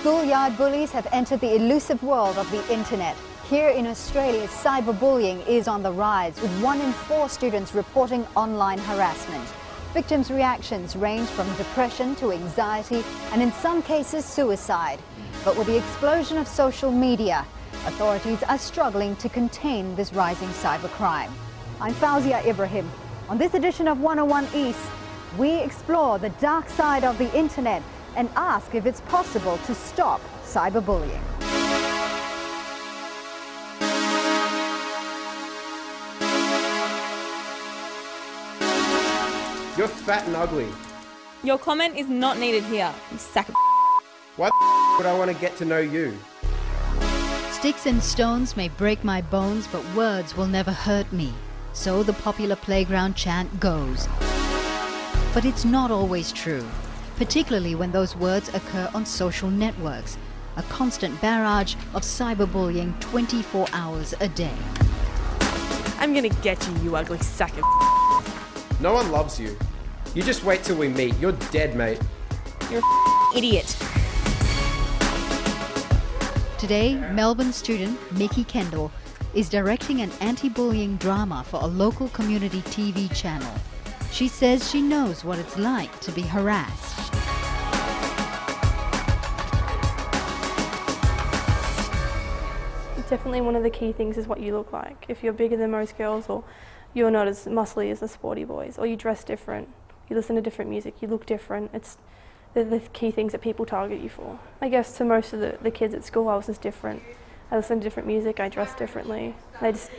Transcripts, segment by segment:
Schoolyard bullies have entered the elusive world of the internet. Here in Australia, cyberbullying is on the rise, with 1 in 4 students reporting online harassment. Victims' reactions range from depression to anxiety and in some cases suicide. But with the explosion of social media, authorities are struggling to contain this rising cybercrime. I'm Fauzia Ibrahim. On this edition of 101 East, we explore the dark side of the internet and ask if it's possible to stop cyberbullying. You're fat and ugly. Your comment is not needed here, you sack of Why would I want to get to know you? Sticks and stones may break my bones, but words will never hurt me. So the popular playground chant goes. But it's not always true, particularly when those words occur on social networks, a constant barrage of cyberbullying 24 hours a day. I'm gonna get you, you ugly sack of No one loves you. You just wait till we meet. You're dead, mate. You're a idiot. Today, Melbourne student Mickey Kendall is directing an anti-bullying drama for a local community TV channel. She says she knows what it's like to be harassed. Definitely one of the key things is what you look like. If you're bigger than most girls, or you're not as muscly as the sporty boys, or you dress different, you listen to different music, you look different, they're the key things that people target you for. I guess to most of the kids at school I was just different. I listened to different music, I dressed differently. They just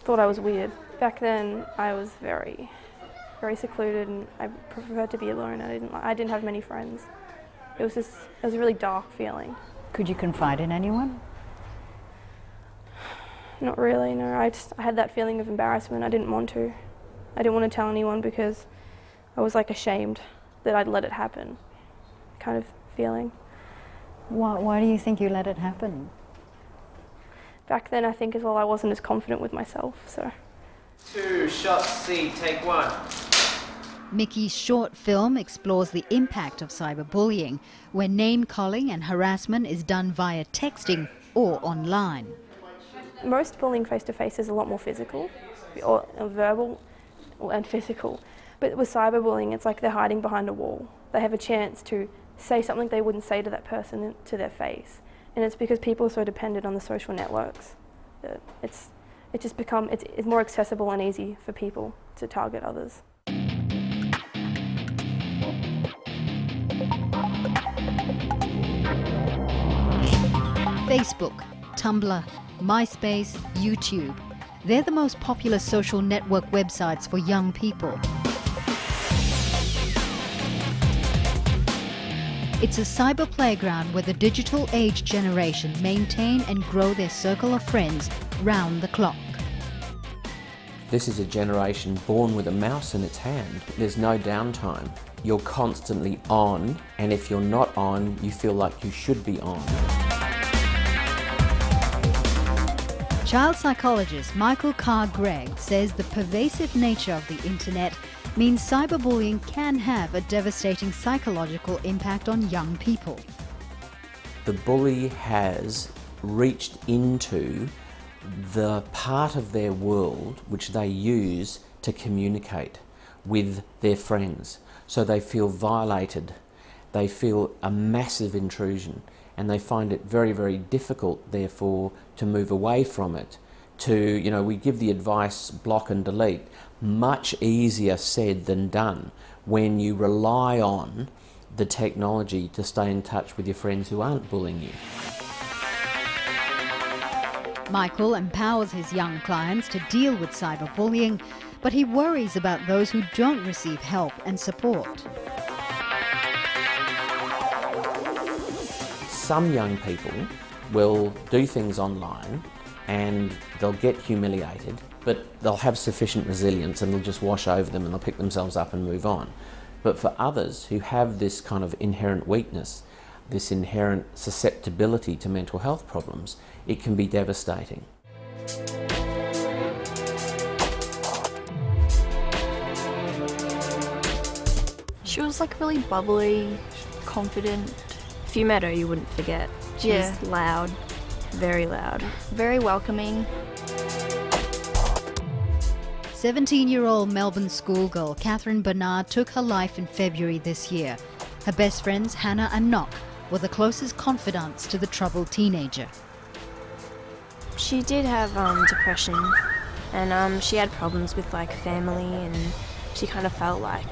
thought I was weird. Back then I was very secluded and I preferred to be alone. I didn't have many friends. It was a really dark feeling. Could you confide in anyone? Not really, no. I had that feeling of embarrassment. I didn't want to. I didn't want to tell anyone because I was like ashamed that I'd let it happen, kind of feeling. Why do you think you let it happen? Back then I think as well I wasn't as confident with myself, so. 2 shots, C, take 1. Mickey's short film explores the impact of cyberbullying, where name-calling and harassment is done via texting or online. Most bullying face-to-face is a lot more physical, or verbal and physical. But with cyberbullying, it's like they're hiding behind a wall. They have a chance to say something they wouldn't say to that person to their face. And it's because people are so dependent on the social networks that it's more accessible and easy for people to target others. Facebook, Tumblr, MySpace, YouTube. They're the most popular social network websites for young people. It's a cyber playground where the digital age generation maintain and grow their circle of friends round the clock. This is a generation born with a mouse in its hand. There's no downtime. You're constantly on, and if you're not on, you feel like you should be on. Child psychologist Michael Carr-Gregg says the pervasive nature of the internet means cyberbullying can have a devastating psychological impact on young people. The bully has reached into the part of their world which they use to communicate with their friends. So they feel violated, they feel a massive intrusion, and they find it very, very difficult, therefore, to move away from it. We give the advice, block and delete. Much easier said than done when you rely on the technology to stay in touch with your friends who aren't bullying you. Michael empowers his young clients to deal with cyberbullying, but he worries about those who don't receive help and support. Some young people will do things online and they'll get humiliated, but they'll have sufficient resilience and they'll just wash over them and they'll pick themselves up and move on. But for others who have this kind of inherent weakness, this inherent susceptibility to mental health problems, it can be devastating. She was like really bubbly, confident, If you met her, you wouldn't forget. She's loud, very loud. Very welcoming. 17-year-old Melbourne schoolgirl Catherine Bernard took her life in February this year. Her best friends Hannah and Nock were the closest confidants to the troubled teenager. She did have depression, and she had problems with like family, and she kind of felt like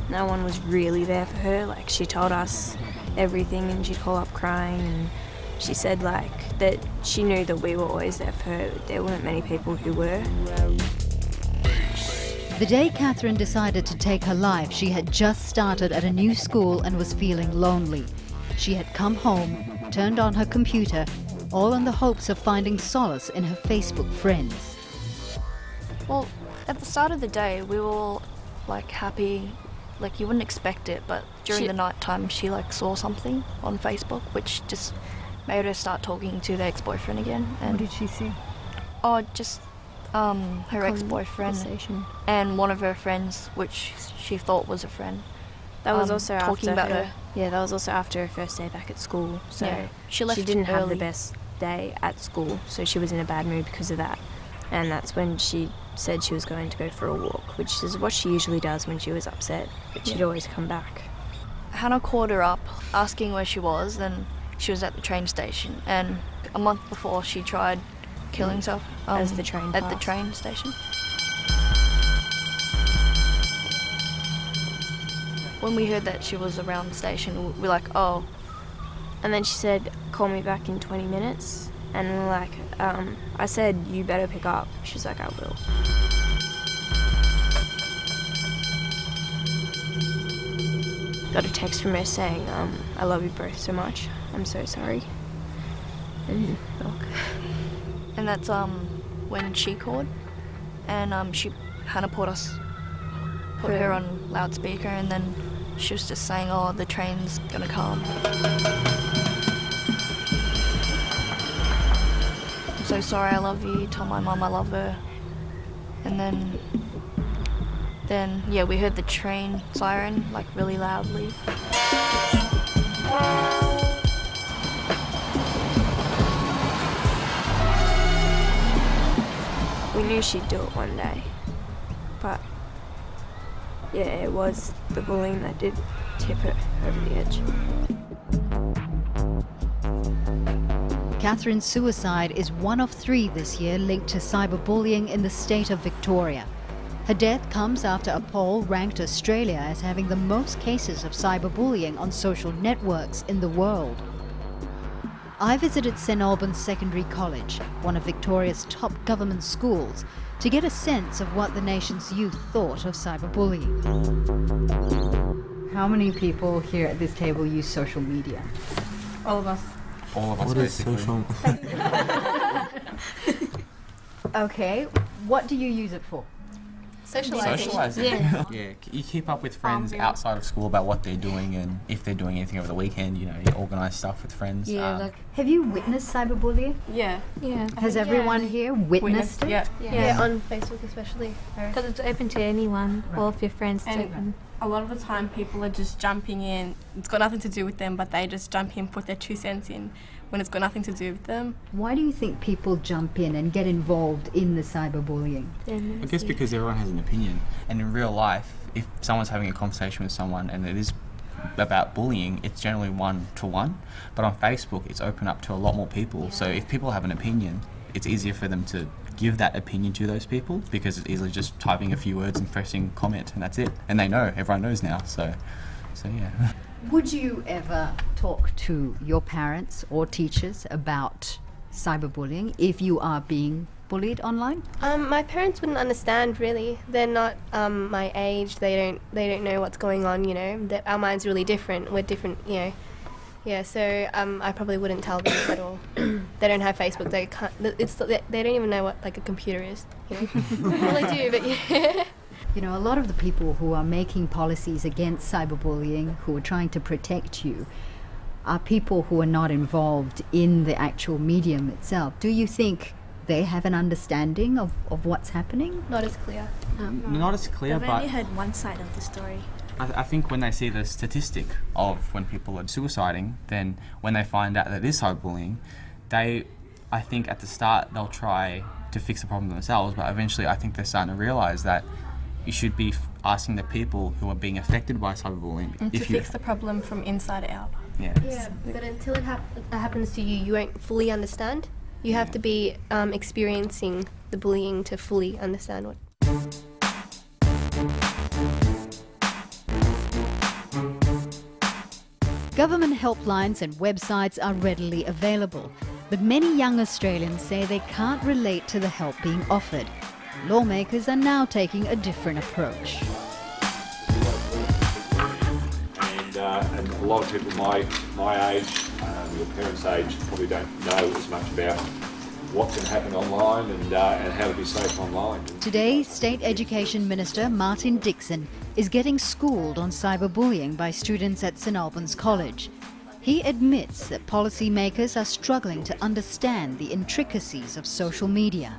no one was really there for her. Like, she told us everything and she'd call up crying, and she said like that she knew that we were always there for her. There weren't many people who were. The day Catherine decided to take her life, she had just started at a new school and was feeling lonely. She had come home, turned on her computer, all in the hopes of finding solace in her Facebook friends. Well, at the start of the day, we were all like happy. Like, you wouldn't expect it, but during the night time, she like saw something on Facebook, which just made her start talking to the ex-boyfriend again. And What did she see? Oh, just her ex-boyfriend and one of her friends, which she thought was a friend. That was also talking after about her. Yeah, that was also after her first day back at school. So Yeah, she left didn't have the early. best day at school, so she was in a bad mood because of that. And that's when she said she was going to go for a walk, which is what she usually does when she was upset, but she'd always come back. Hannah called her up, asking where she was, and she was at the train station. And a month before, she tried killing herself As the train at the passed. train station. When we heard that she was around the station, we were like, oh. And then she said, call me back in 20 minutes. And we're like, I said, you better pick up. She's like, I will. Got a text from her saying, I love you both so much. I'm so sorry. And And that's when she called, and Hannah put her on loudspeaker, and then she was just saying, oh, the train's gonna come. I'm so sorry, I love you, tell my mum I love her. And then yeah, we heard the train siren like really loudly. we knew she'd do it one day. But yeah, it was the bullying that did tip her over the edge. Catherine's suicide is one of 3 this year linked to cyberbullying in the state of Victoria. Her death comes after a poll ranked Australia as having the most cases of cyberbullying on social networks in the world. I visited St Albans Secondary College, one of Victoria's top government schools, to get a sense of what the nation's youth thought of cyberbullying. How many people here at this table use social media? All of us. All of us, basically. Okay, what do you use it for? Socialising. Yeah. Yeah, you keep up with friends outside of school about what they're doing, and if they're doing anything over the weekend, you organise stuff with friends. Have you witnessed cyberbullying? Yeah. Has everyone here witnessed it? Yeah. On Facebook especially, because it's open to anyone, all of your friends. It's open. A lot of the time people are just jumping in. It's got nothing to do with them, but they just jump in, put their 2 cents in when it's got nothing to do with them. Why do you think people jump in and get involved in the cyberbullying? I guess because everyone has an opinion, and in real life, if someone's having a conversation with someone and it is about bullying, it's generally 1-to-1. But on Facebook, it's open up to a lot more people. So if people have an opinion, it's easier for them to give that opinion to those people, because it's easily just typing a few words and pressing comment, and that's it. And they know, everyone knows now. So yeah. Would you ever talk to your parents or teachers about cyberbullying if you are being bullied online? My parents wouldn't understand really. They're not my age. They don't know what's going on. Our mind's really different. We're different. Yeah. So I probably wouldn't tell them at all. They don't have Facebook. They can't. They don't even know what like a computer is. Well, they do, but yeah. A lot of the people who are making policies against cyberbullying, who are trying to protect you, are people who are not involved in the actual medium itself. Do you think they have an understanding of what's happening? Not as clear. Not as clear, I've but only heard one side of the story. I think when they see the statistic of when people are suiciding, then when they find out that it is cyberbullying, I think at the start they'll try to fix the problem themselves, but eventually I think they're starting to realise that you should be asking the people who are being affected by cyberbullying. And to fix the problem from inside out. Yeah. Yeah, but until it happens to you, you won't fully understand. You have to be experiencing the bullying to fully understand what. Government helplines and websites are readily available, but many young Australians say they can't relate to the help being offered. Lawmakers are now taking a different approach. And a lot of people my age, your parents' age, probably don't know as much about what can happen online and how to be safe online. Today, State Education Minister Martin Dixon is getting schooled on cyberbullying by students at St Albans College. He admits that policymakers are struggling to understand the intricacies of social media.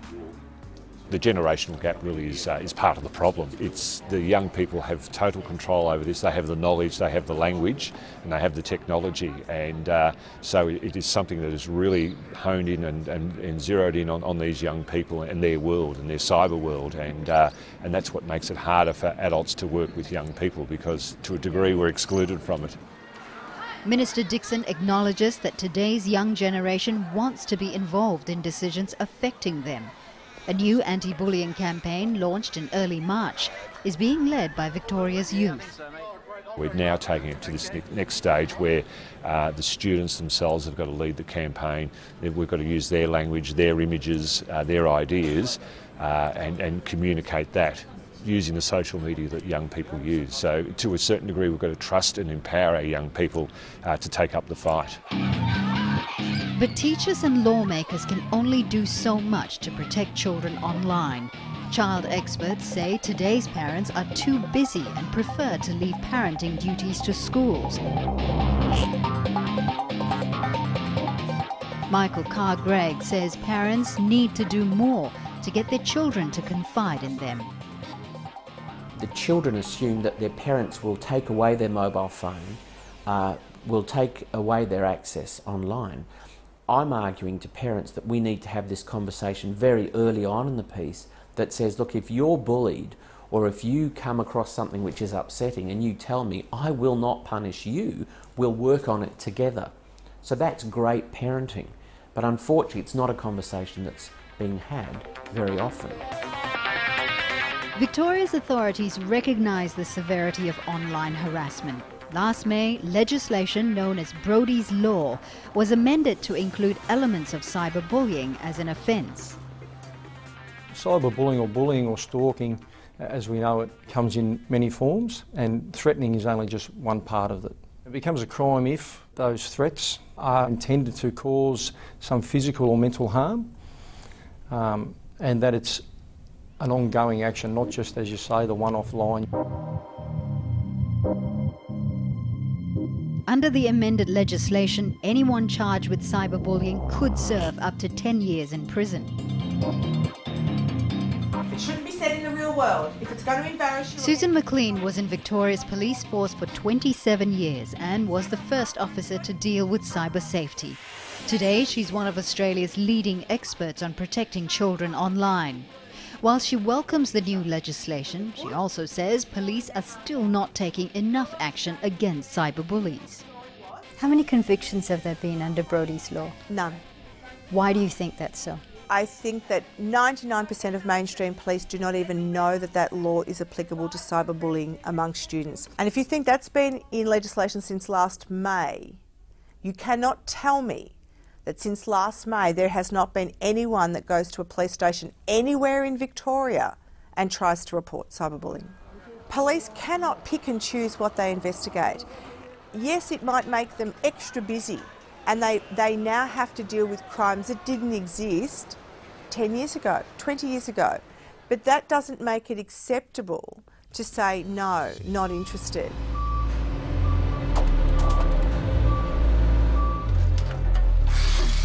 The generational gap really is part of the problem. It's the young people have total control over this. They have the knowledge, they have the language, and they have the technology. And so it is something that is really honed in and zeroed in on these young people and their world and their cyber world. And that's what makes it harder for adults to work with young people, because to a degree we're excluded from it. Minister Dixon acknowledges that today's young generation wants to be involved in decisions affecting them. A new anti-bullying campaign launched in early March is being led by Victoria's youth. We're now taking it to this next stage where the students themselves have got to lead the campaign. We've got to use their language, their images, their ideas and communicate that using the social media that young people use. So to a certain degree we've got to trust and empower our young people to take up the fight. But teachers and lawmakers can only do so much to protect children online. Child experts say today's parents are too busy and prefer to leave parenting duties to schools. Michael Carr-Gregg says parents need to do more to get their children to confide in them. The children assume that their parents will take away their mobile phone, will take away their access online. I'm arguing to parents that we need to have this conversation very early on in the piece that says, look, if you're bullied or if you come across something which is upsetting and you tell me, I will not punish you, we'll work on it together. So that's great parenting. But unfortunately, it's not a conversation that's being had very often. Victoria's authorities recognise the severity of online harassment. Last May, legislation known as Brodie's Law was amended to include elements of cyberbullying as an offence. Cyberbullying or bullying or stalking, as we know it, comes in many forms, and threatening is only just one part of it. It becomes a crime if those threats are intended to cause some physical or mental harm, and that it's an ongoing action, not just, as you say, the one-off line. Under the amended legislation, anyone charged with cyberbullying could serve up to 10 years in prison. It shouldn't be said in the real world. If it's going to embarrass you... Susan McLean was in Victoria's police force for 27 years and was the first officer to deal with cyber safety. Today, she's one of Australia's leading experts on protecting children online. While she welcomes the new legislation, she also says police are still not taking enough action against cyberbullies. How many convictions have there been under Brodie's Law? None. Why do you think that's so? I think that 99% of mainstream police do not even know that that law is applicable to cyberbullying among students. And if you think that's been in legislation since last May, you cannot tell me that since last May there has not been anyone that goes to a police station anywhere in Victoria and tries to report cyberbullying. Police cannot pick and choose what they investigate. Yes, it might make them extra busy, and they now have to deal with crimes that didn't exist 10 years ago, 20 years ago. But that doesn't make it acceptable to say, no, not interested.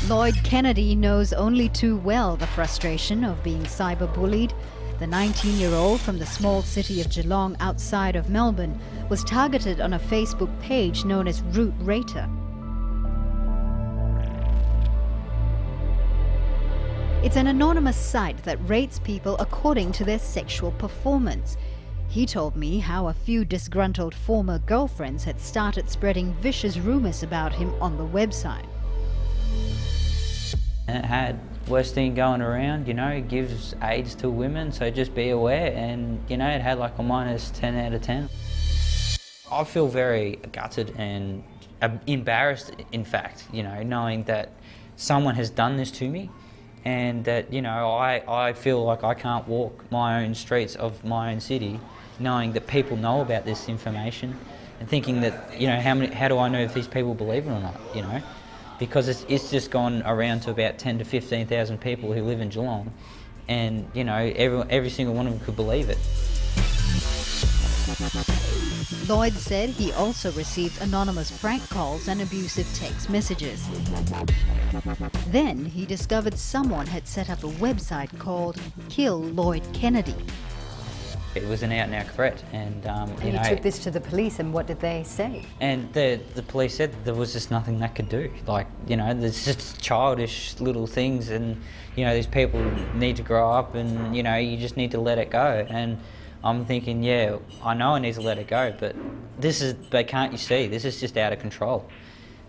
Lloyd Kennedy knows only too well the frustration of being cyberbullied. The 19-year-old from the small city of Geelong outside of Melbourne was targeted on a Facebook page known as Root Rater. It's an anonymous site that rates people according to their sexual performance. He told me how a few disgruntled former girlfriends had started spreading vicious rumours about him on the website. It had worst thing going around, you know, it gives AIDS to women, so just be aware. And, you know, it had like a -10 out of 10. I feel very gutted and embarrassed, in fact, you know, knowing that someone has done this to me. And that, you know, I feel like I can't walk my own streets of my own city knowing that people know about this information and thinking that, you know, how do I know if these people believe it or not, you know? Because it's just gone around to about 10 to 15,000 people who live in Geelong, and, you know, every single one of them could believe it. Lloyd said he also received anonymous prank calls and abusive text messages. Then he discovered someone had set up a website called Kill Lloyd Kennedy. It was an out-and-out threat, and you know, took this to the police, and what did they say? And the police said there was just nothing they could do. Like, you know, there's just childish little things, and, you know, these people need to grow up, and, you know, you just need to let it go. And I'm thinking, yeah, I know I need to let it go, but can't you see, this is just out of control.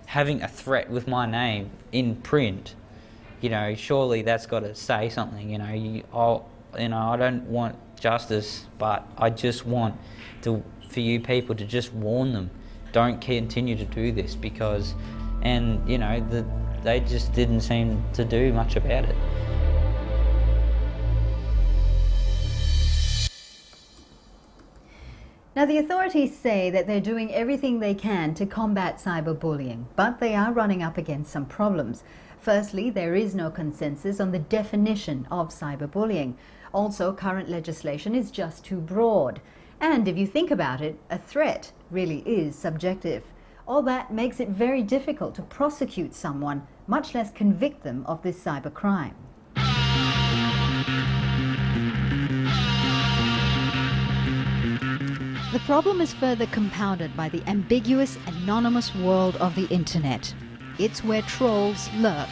Having a threat with my name in print, you know, surely that's got to say something. You know, I don't want justice, but I just want for you people to just warn them, don't continue to do this, because, and, you know, they just didn't seem to do much about it. Now, the authorities say that they're doing everything they can to combat cyberbullying, but they are running up against some problems. Firstly, there is no consensus on the definition of cyberbullying. Also, current legislation is just too broad. And if you think about it, a threat really is subjective. All that makes it very difficult to prosecute someone, much less convict them of this cybercrime. The problem is further compounded by the ambiguous, anonymous world of the internet. It's where trolls lurk.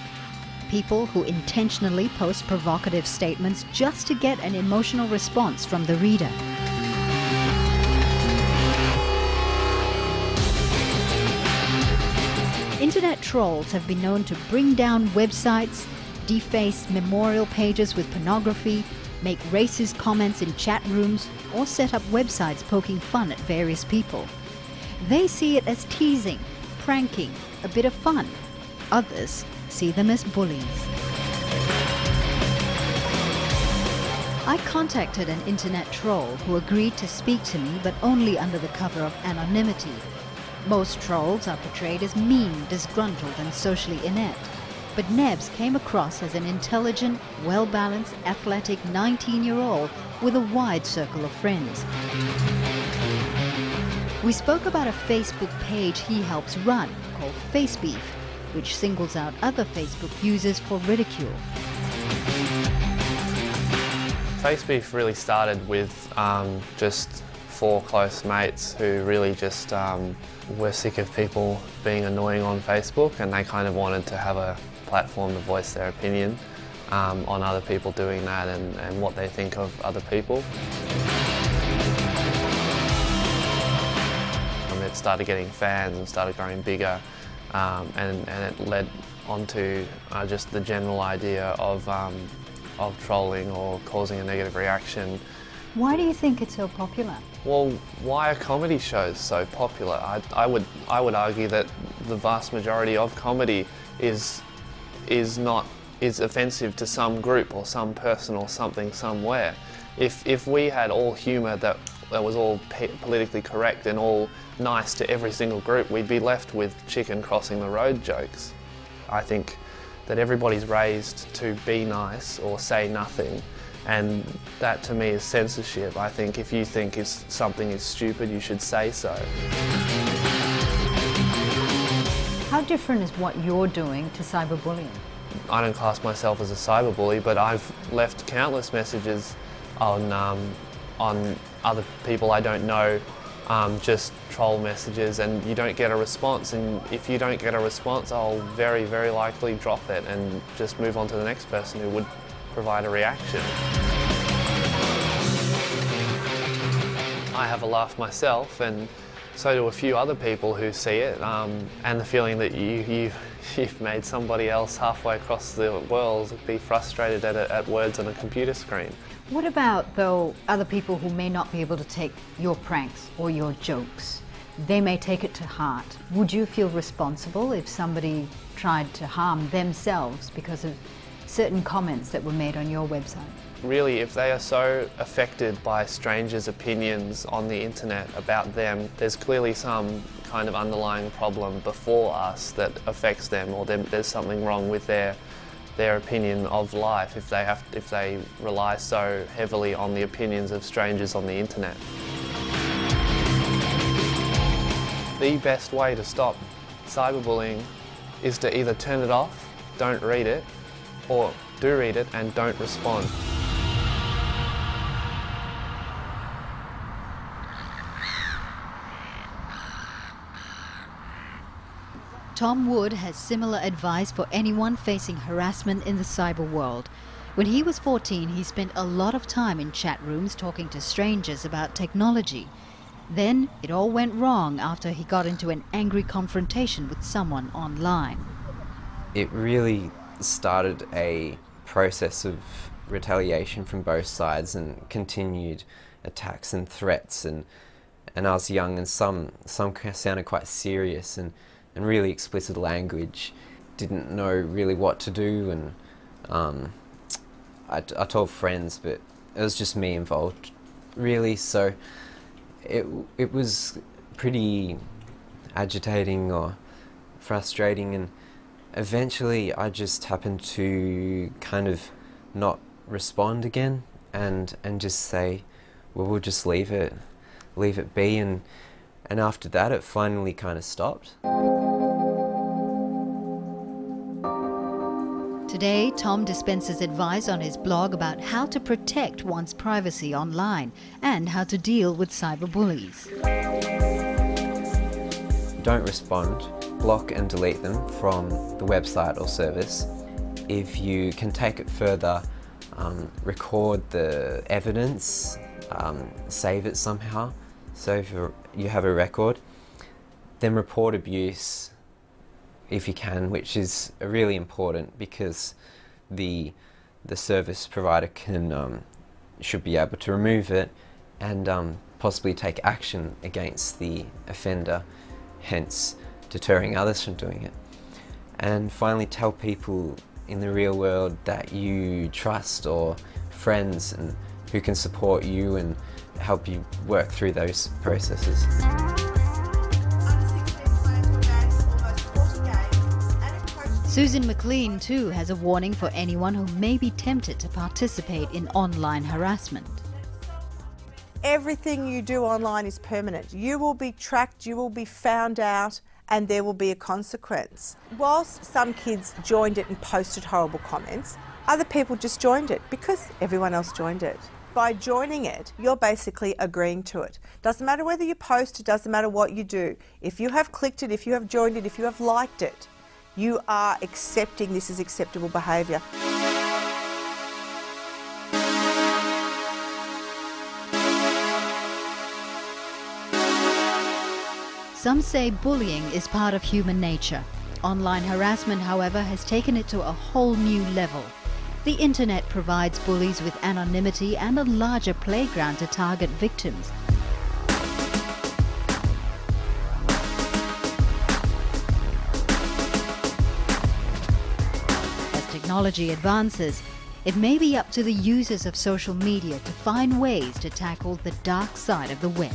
People who intentionally post provocative statements just to get an emotional response from the reader. Internet trolls have been known to bring down websites, deface memorial pages with pornography, make racist comments in chat rooms, or set up websites poking fun at various people. They see it as teasing, pranking, a bit of fun. Others see them as bullies. I contacted an internet troll who agreed to speak to me, but only under the cover of anonymity. Most trolls are portrayed as mean, disgruntled, and socially inept. But Nebs came across as an intelligent, well-balanced, athletic 19-year-old with a wide circle of friends. We spoke about a Facebook page he helps run called FaceBeef, which singles out other Facebook users for ridicule. FaceBeef really started with just 4 close mates who really just were sick of people being annoying on Facebook, and they kind of wanted to have a platform to voice their opinion on other people doing that and what they think of other people. It started getting fans and started growing bigger, and it led onto just the general idea of trolling or causing a negative reaction. Why do you think it's so popular? Well, why are comedy shows so popular? I would argue that the vast majority of comedy is offensive to some group or some person or something somewhere. If we had all humour that was all politically correct and all nice to every single group, we'd be left with chicken crossing the road jokes. I think that everybody's raised to be nice or say nothing, and that to me is censorship. I think if you think something is stupid, you should say so. How different is what you're doing to cyberbullying? I don't class myself as a cyberbully, but I've left countless messages on other people I don't know, just troll messages, and you don't get a response, and if you don't get a response, I'll very, very likely drop it and just move on to the next person who would provide a reaction. I have a laugh myself, and so do a few other people who see it, and the feeling that you've made somebody else halfway across the world be frustrated at words on a computer screen. What about, though, other people who may not be able to take your pranks or your jokes? They may take it to heart. Would you feel responsible if somebody tried to harm themselves because of certain comments that were made on your website? Really, if they are so affected by strangers' opinions on the internet about them, there's clearly some kind of underlying problem before us that affects them, or there's something wrong with their opinion of life if they rely so heavily on the opinions of strangers on the internet. The best way to stop cyberbullying is to either turn it off, don't read it, or do read it and don't respond. Tom Wood has similar advice for anyone facing harassment in the cyber world. When he was 14, he spent a lot of time in chat rooms talking to strangers about technology. Then it all went wrong after he got into an angry confrontation with someone online. It really started a process of retaliation from both sides and continued attacks and threats, and I was young, and some sounded quite serious and really explicit language. Didn't know really what to do, and I told friends, but it was just me involved really, so it was pretty agitating or frustrating, and eventually I just happened to kind of not respond again and just say, well, we'll just leave it be, and after that it finally kind of stopped. Today, Tom dispenses advice on his blog about how to protect one's privacy online and how to deal with cyberbullies. Don't respond, block and delete them from the website or service. If you can take it further, record the evidence, save it somehow, so if you have a record, then report abuse if you can, which is really important because the service provider should be able to remove it and possibly take action against the offender, hence deterring others from doing it. And finally, tell people in the real world that you trust, or friends, and who can support you and help you work through those processes. Susan McLean too has a warning for anyone who may be tempted to participate in online harassment. Everything you do online is permanent. You will be tracked, you will be found out, and there will be a consequence. Whilst some kids joined it and posted horrible comments, other people just joined it because everyone else joined it. By joining it, you're basically agreeing to it. Doesn't matter whether you post, it doesn't matter what you do. If you have clicked it, if you have joined it, if you have liked it, you are accepting this is acceptable behaviour. Some say bullying is part of human nature. Online harassment, however, has taken it to a whole new level. The internet provides bullies with anonymity and a larger playground to target victims. As technology advances, it may be up to the users of social media to find ways to tackle the dark side of the web.